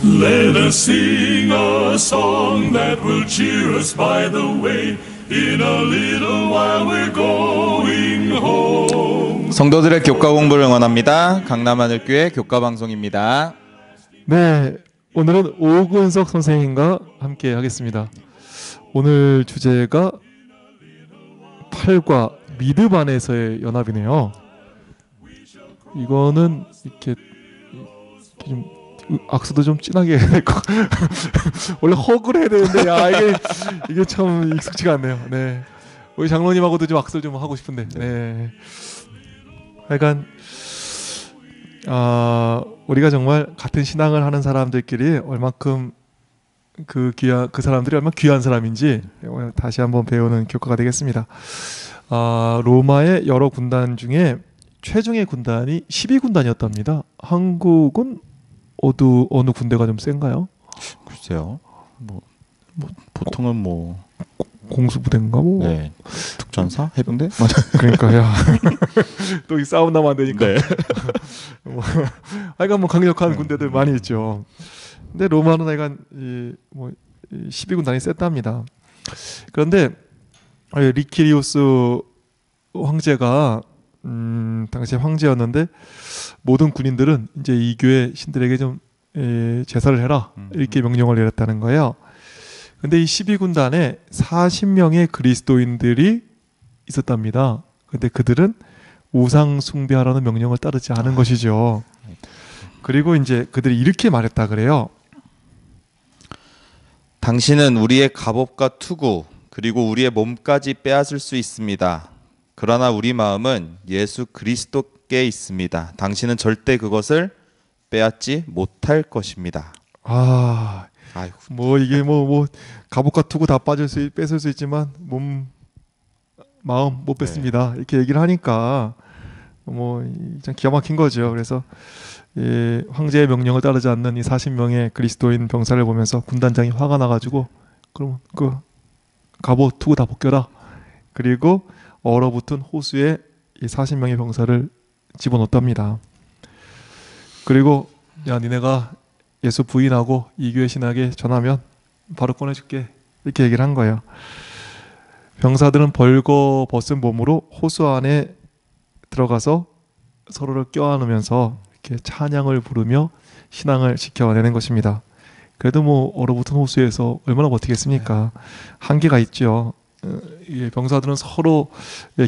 Let us sing a song that will cheer us by the way. In a little while we're going home. 성도들의 교과 공부를 응원합니다. 강남하늘교회 교과 방송입니다. 네, 오늘은 오근석 선생님과 함께 하겠습니다. 오늘 주제가 8과 믿음 안에서의 연합이네요. 이거는 이렇게 좀 악수도 좀 진하게 해야 될 거. 원래 허그를 해야 되는데 이게 참 익숙지가 않네요. 네, 우리 장로님하고도 좀 악수를 좀 하고 싶은데. 네, 하여간 우리가 정말 같은 신앙을 하는 사람들끼리 얼마큼 그 사람들이 얼마나 귀한 사람인지 오늘 다시 한번 배우는 교과가 되겠습니다. 로마의 여러 군단 중에 최종의 군단이 12군단이었답니다. 한국은 어느 군대가 좀 센가요? 글쎄요. 보통은 공수부대인가 네. 특전사, 해병대? 그러니까요. 또 이 싸움 나면 안 되니까. 네. 하여간 강력한 군대들 많이 있죠. 근데 로마는 하여간 12군단이 셌답니다. 그런데 리키리우스 황제가 당시 황제였는데 모든 군인들은 이제 이 교회 신들에게 좀 제사를 해라 이렇게 명령을 내렸다는 거예요. 근데 이 12군단에 40명의 그리스도인들이 있었답니다. 근데 그들은 우상 숭배하라는 명령을 따르지 않은 것이죠. 그리고 이제 그들이 이렇게 말했다 그래요. 당신은 우리의 갑옷과 투구 그리고 우리의 몸까지 빼앗을 수 있습니다. 그러나 우리 마음은 예수 그리스도께 있습니다. 당신은 절대 그것을 빼앗지 못할 것입니다. 이게 갑옷과 투구 다 뺏을 수 있지만 마음 못 뺏습니다. 이렇게 얘기를 하니까 참 기가 막힌 거죠. 그래서 황제의 명령을 따르지 않는 이 40명의 그리스도인 병사를 보면서 군단장이 화가 나가지고 그럼 그 갑옷 투구 다 벗겨라. 그리고 얼어붙은 호수에 이 40명의 병사를 집어넣었답니다. 그리고 야, 니네가 예수 부인하고 이 교회 신학에 전하면 바로 꺼내줄게. 이렇게 얘기를 한 거예요. 병사들은 벌거벗은 몸으로 호수 안에 들어가서 서로를 껴안으면서 이렇게 찬양을 부르며 신앙을 지켜내는 것입니다. 그래도 얼어붙은 호수에서 얼마나 버티겠습니까? 한계가 있죠. 병사들은 서로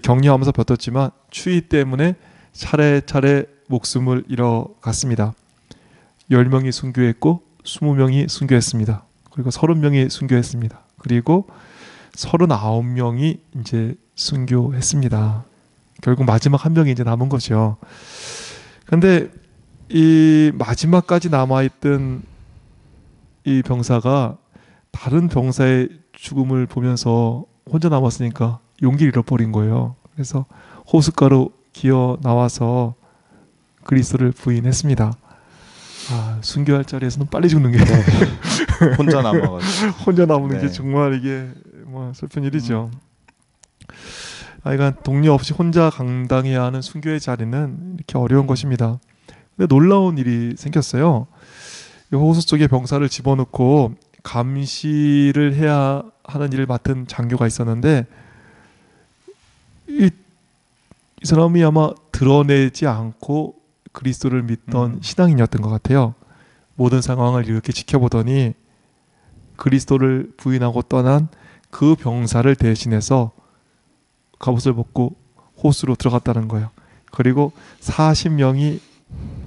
격려하면서 버텼지만 추위 때문에 차례차례 목숨을 잃어갔습니다. 10명이 순교했고 20명이 순교했습니다. 그리고 30명이 순교했습니다. 그리고 39명이 이제 순교했습니다. 결국 마지막 한 명이 이제 남은 거죠. 근데 이 마지막까지 남아있던 이 병사가 다른 병사의 죽음을 보면서 혼자 남았으니까 용기를 잃어버린 거예요. 그래서 호숫가로 기어 나와서 그리스도를 부인했습니다. 순교할 자리에서는 빨리 죽는 게 혼자 남아가지고 혼자 남는 게 정말 이게 슬픈 일이죠. 하여간 동료 없이 혼자 감당해야 하는 순교의 자리는 이렇게 어려운 것입니다. 근데 놀라운 일이 생겼어요. 이 호수 속에 병사를 집어넣고 감시를 해야 하는 일을 맡은 장교가 있었는데 이 사람이 아마 드러내지 않고 그리스도를 믿던 신앙인이었던 것 같아요. 모든 상황을 이렇게 지켜보더니 그리스도를 부인하고 떠난 그 병사를 대신해서 갑옷을 벗고 호수로 들어갔다는 거예요. 그리고 40명이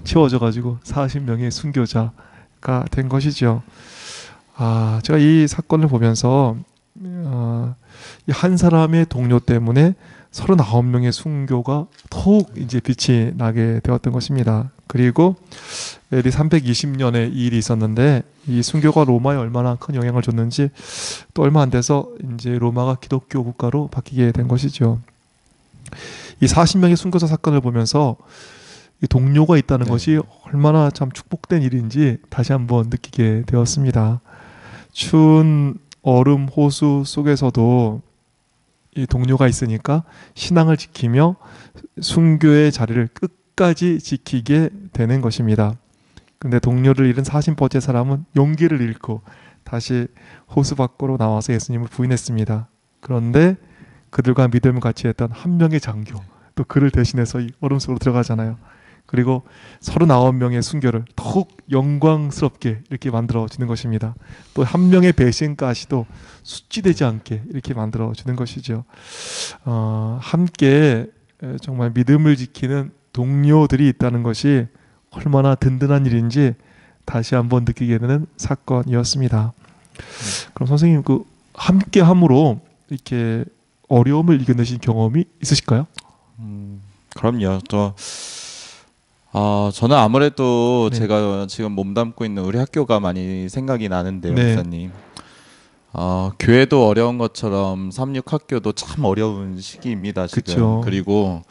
채워져가지고 40명의 순교자가 된 것이죠. 제가 이 사건을 보면서 한 사람의 동료 때문에 39명의 순교가 더욱 이제 빛이 나게 되었던 것입니다. 그리고 AD 320년에 이 일이 있었는데 이 순교가 로마에 얼마나 큰 영향을 줬는지 또 얼마 안 돼서 이제 로마가 기독교 국가로 바뀌게 된 것이죠. 이 40명의 순교자 사건을 보면서 이 동료가 있다는 것이 얼마나 참 축복된 일인지 다시 한번 느끼게 되었습니다. 추운 얼음 호수 속에서도 이 동료가 있으니까 신앙을 지키며 순교의 자리를 끝까지 지키게 되는 것입니다. 근데 동료를 잃은 40번째 사람은 용기를 잃고 다시 호수 밖으로 나와서 예수님을 부인했습니다. 그런데 그들과 믿음을 같이 했던 한 명의 장교, 또 그를 대신해서 이 얼음 속으로 들어가잖아요. 그리고 39명의 순교를 더욱 영광스럽게 이렇게 만들어 주는 것입니다. 또 한 명의 배신까지도 숙지되지 않게 이렇게 만들어 주는 것이죠. 함께 정말 믿음을 지키는 동료들이 있다는 것이 얼마나 든든한 일인지 다시 한번 느끼게 되는 사건이었습니다. 그럼 선생님, 그 함께함으로 이렇게 어려움을 이겨내신 경험이 있으실까요? 그럼요. 또 저는 아무래도 네. 제가 지금 몸담고 있는 우리 학교가 많이 생각이 나는데요, 네. 목사님. 교회도 어려운 것처럼 삼육학교도 참 어려운 시기입니다, 지금. 그쵸. 그리고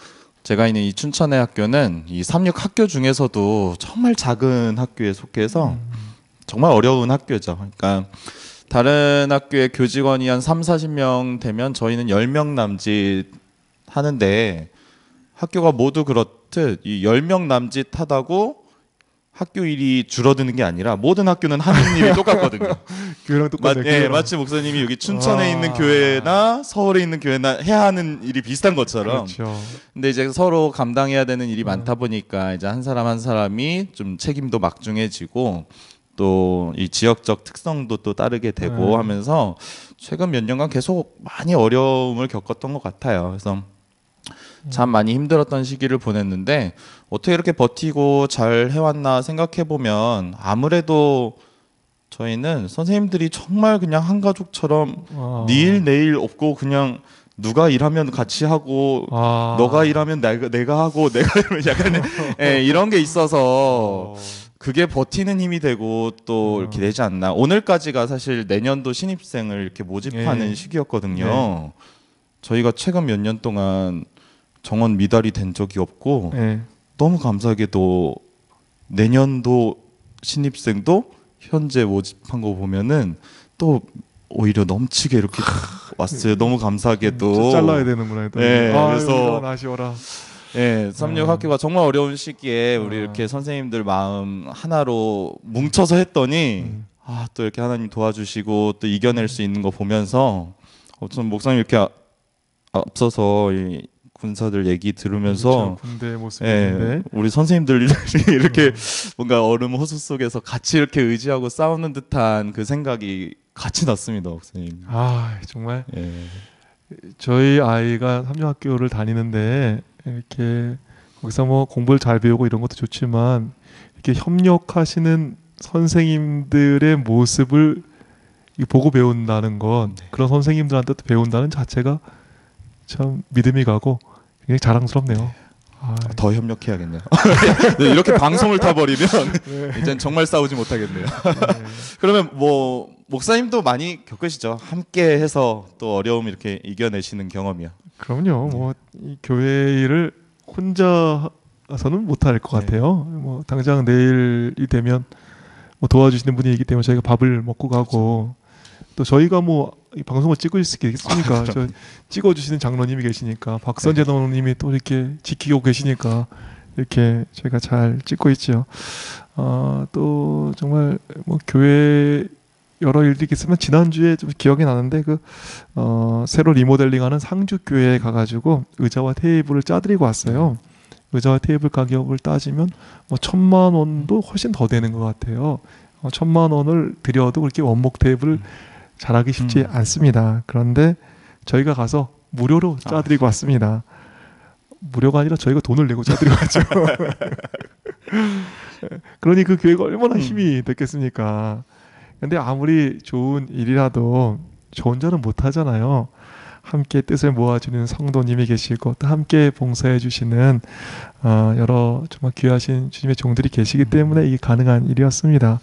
제가 있는 이 춘천의 학교는 이 삼육학교 중에서도 정말 작은 학교에 속해서 정말 어려운 학교죠. 그러니까 다른 학교의 교직원이 한 3, 40명 되면 저희는 10명 남짓 하는데 학교가 모두 그렇듯 이 10명 남짓 하다고 학교 일이 줄어드는 게 아니라 모든 학교는 하는 일이 똑같거든요. 교회랑 똑같네요. 마치 목사님이 여기 춘천에 있는 교회나 서울에 있는 교회나 해야 하는 일이 비슷한 것처럼. 그렇죠. 근데 이제 서로 감당해야 되는 일이 많다 보니까 이제 한 사람 한 사람이 좀 책임도 막중해지고 또 이 지역적 특성도 또 따르게 되고 하면서 최근 몇 년간 계속 많이 어려움을 겪었던 것 같아요. 그래서 참 많이 힘들었던 시기를 보냈는데 어떻게 이렇게 버티고 잘 해왔나 생각해 보면 아무래도 저희는 선생님들이 정말 그냥 한 가족처럼 네 일 내일 없고 그냥 누가 일하면 같이 하고 너가 일하면 내가 하고 내가 이러면 약간 이런 게 있어서 그게 버티는 힘이 되고 또 이렇게 되지 않나. 오늘까지가 사실 내년도 신입생을 이렇게 모집하는 시기였거든요. 저희가 최근 몇 년 동안 정원 미달이 된 적이 없고 너무 감사하게도 내년도 신입생도 현재 모집한 거 보면은 또 오히려 넘치게 이렇게 왔어요. 너무 감사하게도. 잘라야 되는구나. 그래서 아쉬워라. 삼육학교가 정말 어려운 시기에 우리 이렇게 선생님들 마음 하나로 뭉쳐서 했더니 또 이렇게 하나님 도와주시고 또 이겨낼 수 있는 거 보면서 전 목사님 이렇게 앞서서 이 군사들 얘기 들으면서 그렇죠. 군대 모습인데 우리 선생님들이 이렇게 뭔가 얼음 호수 속에서 같이 이렇게 의지하고 싸우는 듯한 그 생각이 같이 났습니다, 목사님. 정말 저희 아이가 삼육학교를 다니는데 이렇게 거기서 뭐 공부를 잘 배우고 이런 것도 좋지만 이렇게 협력하시는 선생님들의 모습을 보고 배운다는 건 그런 선생님들한테 또 배운다는 자체가 참 믿음이 가고 굉장히 자랑스럽네요. 더 협력해야겠네요. 이렇게 방송을 타버리면 이젠 정말 싸우지 못하겠네요. 그러면 뭐 목사님도 많이 겪으시죠? 함께해서 또 어려움 이렇게 이겨내시는 경험이요. 그럼요. 뭐 이 교회 일을 혼자서는 못할 것 같아요. 뭐 당장 내일이 되면 뭐 도와주시는 분이 있기 때문에 저희가 밥을 먹고 가고 또 저희가 뭐 이 방송을 찍을 수 있겠습니까? 저 찍어주시는 장로님이 계시니까 박선재 장로님이 또 이렇게 지키고 계시니까 이렇게 저희가 잘 찍고 있죠. 또 정말 뭐 교회 여러 일들이 있으면 지난주에 좀 기억이 나는데 새로 리모델링하는 상주교회에 가가지고 의자와 테이블을 짜드리고 왔어요. 의자와 테이블 가격을 따지면 뭐 1,000만 원도 훨씬 더 되는 것 같아요. 1,000만 원을 들여도 그렇게 원목 테이블을 잘하기 쉽지 않습니다. 그런데 저희가 가서 무료로 짜드리고 왔습니다. 무료가 아니라 저희가 돈을 내고 짜드리고 왔죠. 그러니 그 교회가 얼마나 힘이 됐겠습니까? 근데 아무리 좋은 일이라도 저 혼자는 못하잖아요. 함께 뜻을 모아주는 성도님이 계시고 또 함께 봉사해 주시는 여러 정말 귀하신 주님의 종들이 계시기 때문에 이게 가능한 일이었습니다.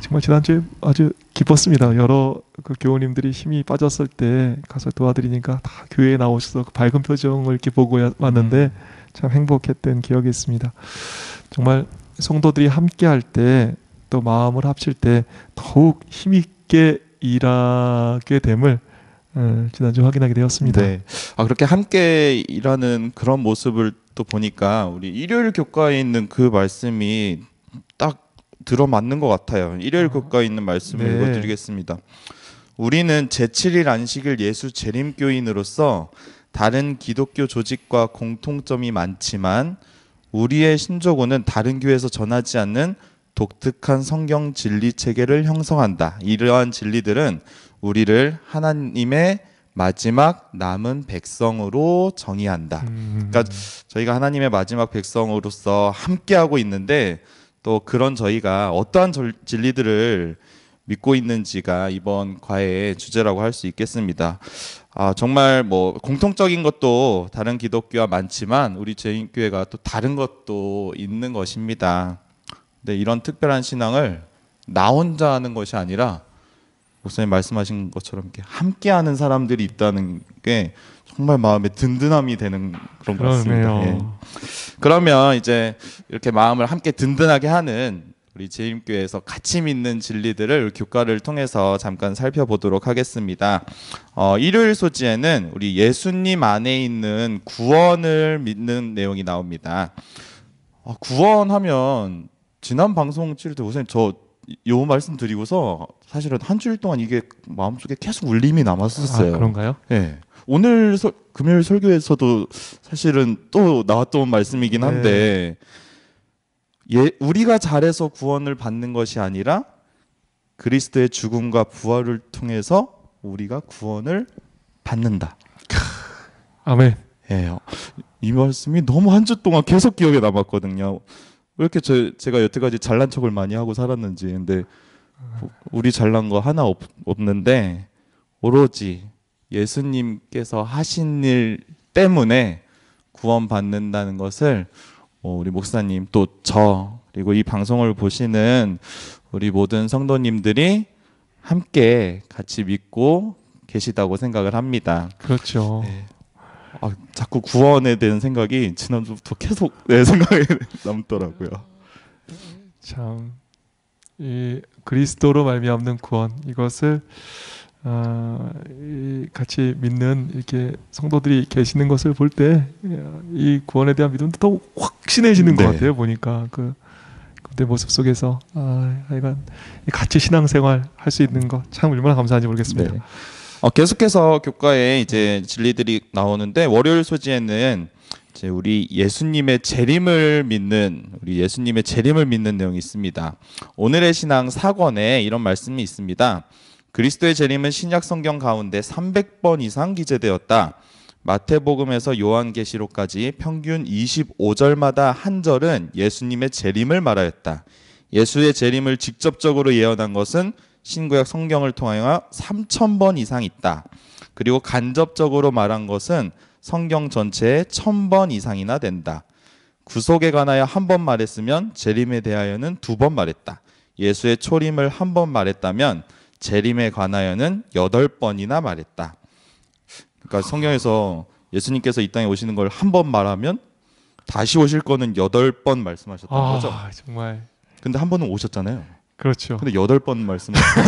정말 지난주에 아주 기뻤습니다. 여러 그 교우님들이 힘이 빠졌을 때 가서 도와드리니까 다 교회에 나오셔서 그 밝은 표정을 이렇게 보고 왔는데 참 행복했던 기억이 있습니다. 정말 성도들이 함께 할 때 또 마음을 합칠 때 더욱 힘있게 일하게 됨을 지난주 확인하게 되었습니다. 네. 그렇게 함께 일하는 그런 모습을 또 보니까 우리 일요일 교과에 있는 그 말씀이 딱 들어맞는 것 같아요. 일요일 국가에 있는 말씀을 네. 읽어드리겠습니다. 우리는 제7일 안식일 예수 재림교인으로서 다른 기독교 조직과 공통점이 많지만 우리의 신조고는 다른 교회에서 전하지 않는 독특한 성경 진리 체계를 형성한다. 이러한 진리들은 우리를 하나님의 마지막 남은 백성으로 정의한다. 그러니까 저희가 하나님의 마지막 백성으로서 함께하고 있는데 또 그런 저희가 어떠한 진리들을 믿고 있는지가 이번 과외의 주제라고 할 수 있겠습니다. 정말 뭐 공통적인 것도 다른 기독교와 많지만 우리 제인교회가 또 다른 것도 있는 것입니다. 근데 이런 특별한 신앙을 나 혼자 하는 것이 아니라 목사님 말씀하신 것처럼 이렇게 함께하는 사람들이 있다는 게 정말 마음에 든든함이 되는 그런 것 같습니다. 예. 그러면 이제 이렇게 마음을 함께 든든하게 하는 우리 제임교회에서 같이 믿는 진리들을 교과를 통해서 잠깐 살펴보도록 하겠습니다. 일요일 소지에는 우리 예수님 안에 있는 구원을 믿는 내용이 나옵니다. 구원하면 지난 방송 칠 때 목사님 요 말씀 드리고서 사실은 한 주일 동안 이게 마음속에 계속 울림이 남았었어요. 그런가요? 네. 오늘 금요일 설교에서도 사실은 또 나왔던 말씀이긴 한데 우리가 잘해서 구원을 받는 것이 아니라 그리스도의 죽음과 부활을 통해서 우리가 구원을 받는다. 아멘. 예, 이 말씀이 너무 한 주 동안 계속 기억에 남았거든요. 왜 이렇게 제가 여태까지 잘난 척을 많이 하고 살았는지. 근데 우리 잘난 거 하나 없는데 오로지 예수님께서 하신 일 때문에 구원받는다는 것을 우리 목사님 또 저 그리고 이 방송을 보시는 우리 모든 성도님들이 함께 같이 믿고 계시다고 생각을 합니다. 그렇죠. 네. 자꾸 구원에 대한 생각이 지난주부터 계속 내 생각에 남더라고요. 참, 이 그리스도로 말미암는 구원 이것을 같이 믿는 이렇게 성도들이 계시는 것을 볼 때 이 구원에 대한 믿음도 더 확신해지는 것 같아요. 보니까 그때 모습 속에서 하여간 같이 신앙생활 할 수 있는 것 참 얼마나 감사한지 모르겠습니다. 네. 계속해서 교과에 이제 진리들이 나오는데 월요일 소지에는 이제 우리 예수님의 재림을 믿는 내용이 있습니다. 오늘의 신앙 4권에 이런 말씀이 있습니다. 그리스도의 재림은 신약 성경 가운데 300번 이상 기재되었다. 마태복음에서 요한계시록까지 평균 25절마다 한 절은 예수님의 재림을 말하였다. 예수의 재림을 직접적으로 예언한 것은 신구약 성경을 통하여 3,000번 이상 있다. 그리고 간접적으로 말한 것은 성경 전체에 1,000번 이상이나 된다. 구속에 관하여 한 번 말했으면 재림에 대하여는 2번 말했다. 예수의 초림을 한 번 말했다면 재림에 관하여는 8번이나 말했다. 그러니까 성경에서 예수님께서 이 땅에 오시는 걸 한 번 말하면 다시 오실 거는 8번 말씀하셨던 거죠. 정말. 근데 한 번은 오셨잖아요. 그렇죠. 근데 8번 말씀하셨어요.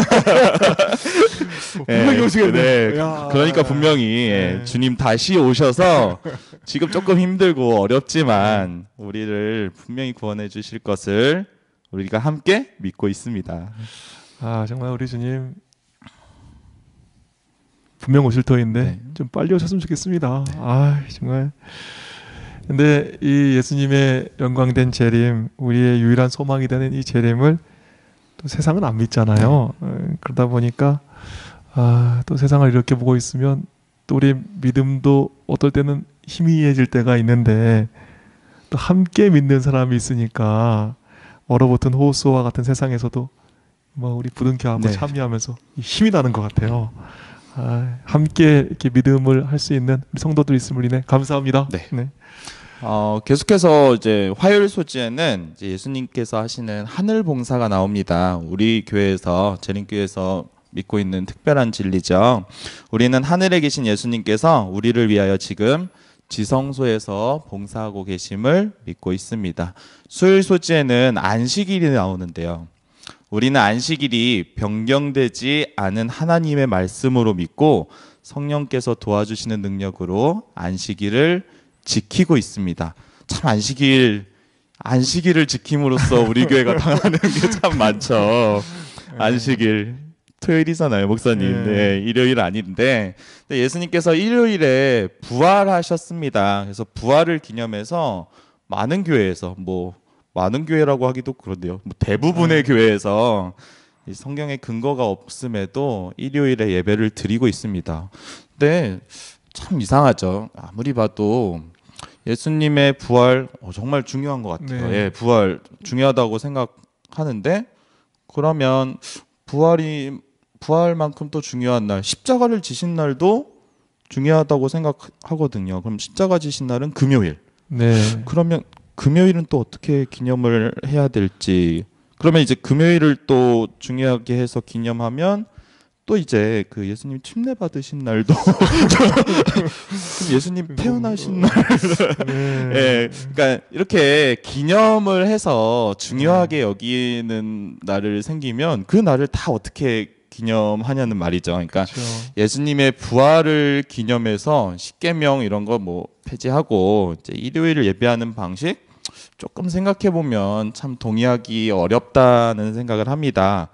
분명히 오시겠네. 그러니까 분명히 주님 다시 오셔서 지금 조금 힘들고 어렵지만 우리를 분명히 구원해 주실 것을 우리가 함께 믿고 있습니다. 정말 우리 주님 분명 오실 터인데 네. 좀 빨리 오셨으면 좋겠습니다. 정말. 근데 이 예수님의 영광된 재림, 우리의 유일한 소망이 되는 이 재림을 또 세상은 안 믿잖아요. 그러다 보니까 또 세상을 이렇게 보고 있으면 또 우리 믿음도 어떨 때는 희미해질 때가 있는데 또 함께 믿는 사람이 있으니까 얼어붙은 호수와 같은 세상에서도 우리 부둥켜 안고 참여하면서 힘이 나는 것 같아요. 함께 이렇게 믿음을 할 수 있는 우리 성도들 있음을 인해 감사합니다. 네. 계속해서 이제 화요일 소지에는 이제 예수님께서 하시는 하늘 봉사가 나옵니다. 우리 교회에서 재림교회에서 믿고 있는 특별한 진리죠. 우리는 하늘에 계신 예수님께서 우리를 위하여 지금 지성소에서 봉사하고 계심을 믿고 있습니다. 수요일 소지에는 안식일이 나오는데요. 우리는 안식일이 변경되지 않은 하나님의 말씀으로 믿고 성령께서 도와주시는 능력으로 안식일을 지키고 있습니다. 참 안식일 안식일을 지킴으로써 우리 교회가 당하는 게 참 많죠. 안식일 토요일이잖아요, 목사님. 네, 일요일 아닌데 예수님께서 일요일에 부활하셨습니다. 그래서 부활을 기념해서 많은 교회에서 많은 교회라고 하기도 그런데요. 대부분의 교회에서 이 성경에 근거가 없음에도 일요일에 예배를 드리고 있습니다. 근데 참 이상하죠. 아무리 봐도 예수님의 부활 정말 중요한 것 같아요. 네. 예, 부활 중요하다고 생각하는데 그러면 부활만큼 또 중요한 날, 십자가를 지신 날도 중요하다고 생각하거든요. 그럼 십자가 지신 날은 금요일. 네. 그러면 금요일은 또 어떻게 기념을 해야 될지. 그러면 이제 금요일을 또 중요하게 해서 기념하면 또 이제 그 예수님 침례 받으신 날도 예수님 태어나신 날, 예, 그러니까 이렇게 기념을 해서 중요하게 여기는 날을 생기면 그 날을 다 어떻게 기념하냐는 말이죠. 그러니까 그렇죠. 예수님의 부활을 기념해서 십계명 이런 거 폐지하고 이제 일요일을 예배하는 방식 조금 생각해 보면 참 동의하기 어렵다는 생각을 합니다.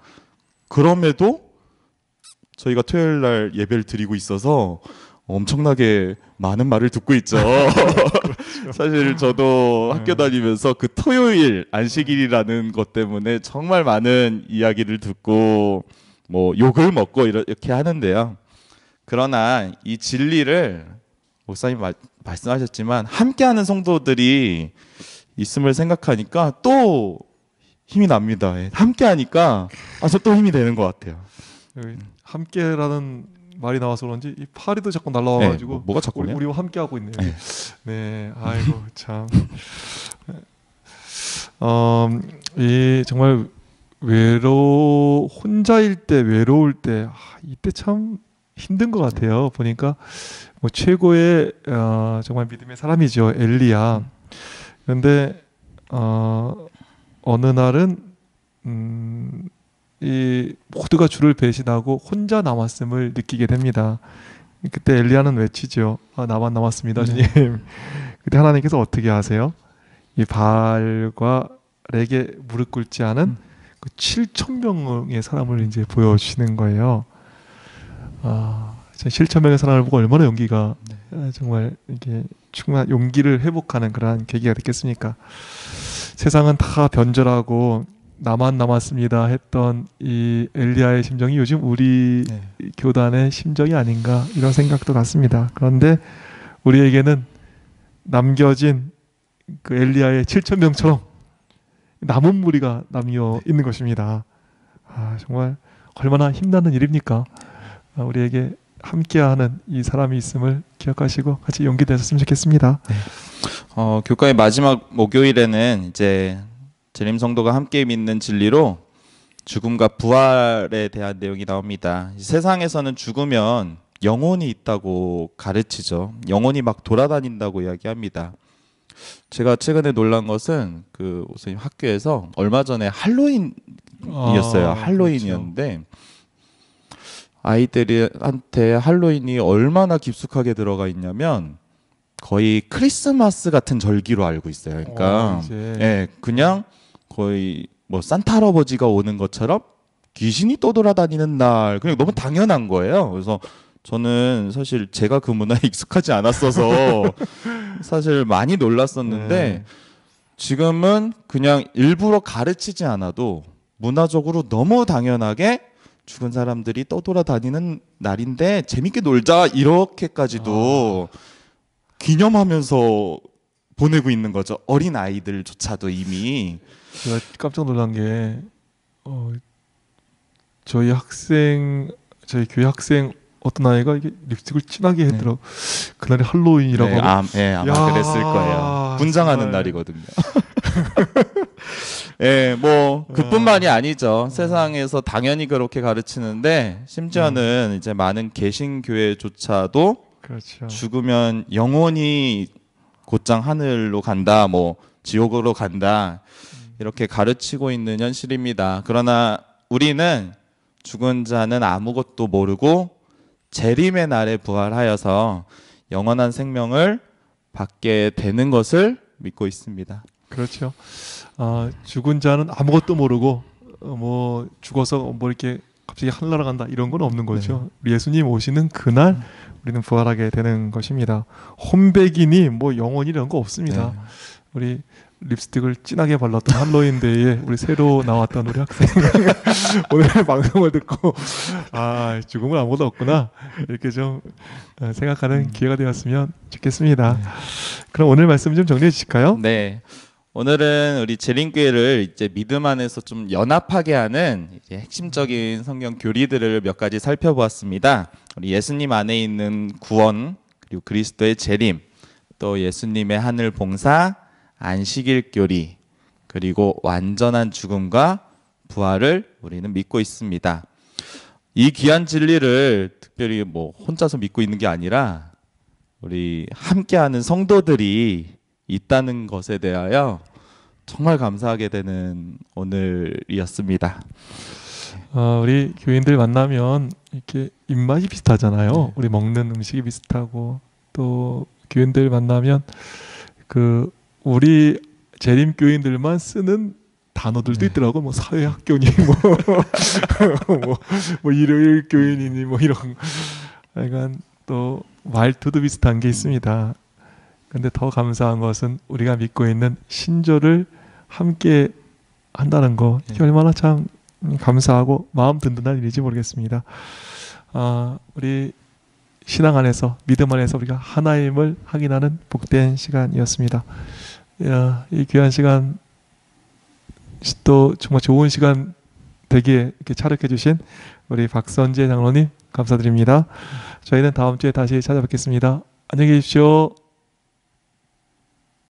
그럼에도 저희가 토요일 날 예배를 드리고 있어서 엄청나게 많은 말을 듣고 있죠. 사실 저도 학교 다니면서 그 토요일 안식일이라는 것 때문에 정말 많은 이야기를 듣고 욕을 먹고 이렇게 하는데요. 그러나 이 진리를 목사님 말씀하셨지만 함께하는 성도들이 있음을 생각하니까 또 힘이 납니다. 함께하니까 저 또 힘이 되는 것 같아요. 함께라는 말이 나와서 그런지 이 파리도 자꾸 날라와가지고 네, 뭐가 자꾸 우리와 함께 하고 있네요. 네. 네, 아이고 참. 이 정말 혼자일 때 외로울 때 이때 참 힘든 것 같아요. 보니까 최고의 정말 믿음의 사람이죠, 엘리야. 그런데 어느 날은 이 모두가 주를 배신하고 혼자 남았음을 느끼게 됩니다. 그때 엘리야는 외치죠. 나만 남았습니다, 주님. 그때 하나님께서 어떻게 하세요? 이 바알과 렉에 무릎 꿇지 않은 그 7,000명의 사람을 이제 보여주시는 거예요. 7,000명의 사람을 보고 얼마나 용기가 정말 이게 충분한 용기를 회복하는 그러한 계기가 됐겠습니까? 세상은 다 변절하고 나만 남았습니다 했던 이 엘리야의 심정이 요즘 우리 교단의 심정이 아닌가 이런 생각도 같습니다. 그런데 우리에게는 남겨진 그 엘리야의 7,000명처럼 남은 무리가 남겨 있는 것입니다. 정말 얼마나 힘나는 일입니까? 우리에게 함께하는 이 사람이 있음을 기억하시고 같이 용기 내셨으면 좋겠습니다. 네. 교과의 마지막 목요일에는 이제 재림 성도가 함께 믿는 진리로 죽음과 부활에 대한 내용이 나옵니다. 세상에서는 죽으면 영혼이 있다고 가르치죠. 영혼이 막 돌아다닌다고 이야기합니다. 제가 최근에 놀란 것은 그 선생님 학교에서 얼마 전에 할로윈이었어요. 할로윈이었는데 그렇죠. 아이들한테 할로윈이 얼마나 깊숙하게 들어가 있냐면 거의 크리스마스 같은 절기로 알고 있어요. 그러니까 그냥 거의 산타 할아버지가 오는 것처럼 귀신이 떠돌아다니는 날 그냥 너무 당연한 거예요. 그래서 저는 사실 제가 그 문화에 익숙하지 않았어서 사실 많이 놀랐었는데 지금은 그냥 일부러 가르치지 않아도 문화적으로 너무 당연하게 죽은 사람들이 떠돌아다니는 날인데 재밌게 놀자 이렇게까지도 기념하면서 보내고 있는 거죠. 어린 아이들조차도 이미. 제가 깜짝 놀란 게 저희 교회 학생 어떤 아이가 이게 립스틱을 진하게 했더라고. 그날이 할로윈이라고. 아마 그랬을 거예요. 분장하는 정말. 날이거든요. 그뿐만이 아니죠. 세상에서 당연히 그렇게 가르치는데 심지어는 이제 많은 개신교회조차도 그렇죠. 죽으면 영혼이 곧장 하늘로 간다, 지옥으로 간다 이렇게 가르치고 있는 현실입니다. 그러나 우리는 죽은 자는 아무것도 모르고 재림의 날에 부활하여서 영원한 생명을 받게 되는 것을 믿고 있습니다. 그렇죠. 죽은 자는 아무것도 모르고 뭐 죽어서 뭐 이렇게 갑자기 하늘나라 간다 이런 건 없는 거죠. 예수님 오시는 그날 우리는 부활하게 되는 것입니다. 혼백이니 뭐 영혼이 이런 거 없습니다. 네. 우리 립스틱을 진하게 발랐던 할로윈데이에 우리 새로 나왔던 우리 학생 오늘 방송을 듣고 죽음은 아무것도 없구나 이렇게 좀 생각하는 기회가 되었으면 좋겠습니다. 그럼 오늘 말씀 좀 정리해 주실까요? 네. 오늘은 우리 재림교회를 이제 믿음 안에서 좀 연합하게 하는 이제 핵심적인 성경 교리들을 몇 가지 살펴보았습니다. 우리 예수님 안에 있는 구원, 그리고 그리스도의 재림, 또 예수님의 하늘 봉사, 안식일 교리, 그리고 완전한 죽음과 부활을 우리는 믿고 있습니다. 이 귀한 진리를 특별히 뭐 혼자서 믿고 있는 게 아니라 우리 함께하는 성도들이 있다는 것에 대하여 정말 감사하게 되는 오늘이었습니다. 우리 교인들 만나면 이렇게 입맛이 비슷하잖아요. 우리 먹는 음식이 비슷하고 또 교인들 만나면 그 우리 재림 교인들만 쓰는 단어들도 있더라고. 뭐 사회학교니 뭐 일요일 교인이니 뭐 이런 약간 또 말투도 비슷한 게 있습니다. 근데 더 감사한 것은 우리가 믿고 있는 신조를 함께 한다는 거, 이게 얼마나 참 감사하고 마음 든든한 일인지 모르겠습니다. 우리 신앙 안에서, 믿음 안에서 우리가 하나임을 확인하는 복된 시간이었습니다. 이 귀한 시간, 또 정말 좋은 시간 되기에 이렇게 차력해 주신 우리 박선재 장로님 감사드립니다. 저희는 다음 주에 다시 찾아뵙겠습니다. 안녕히 계십시오.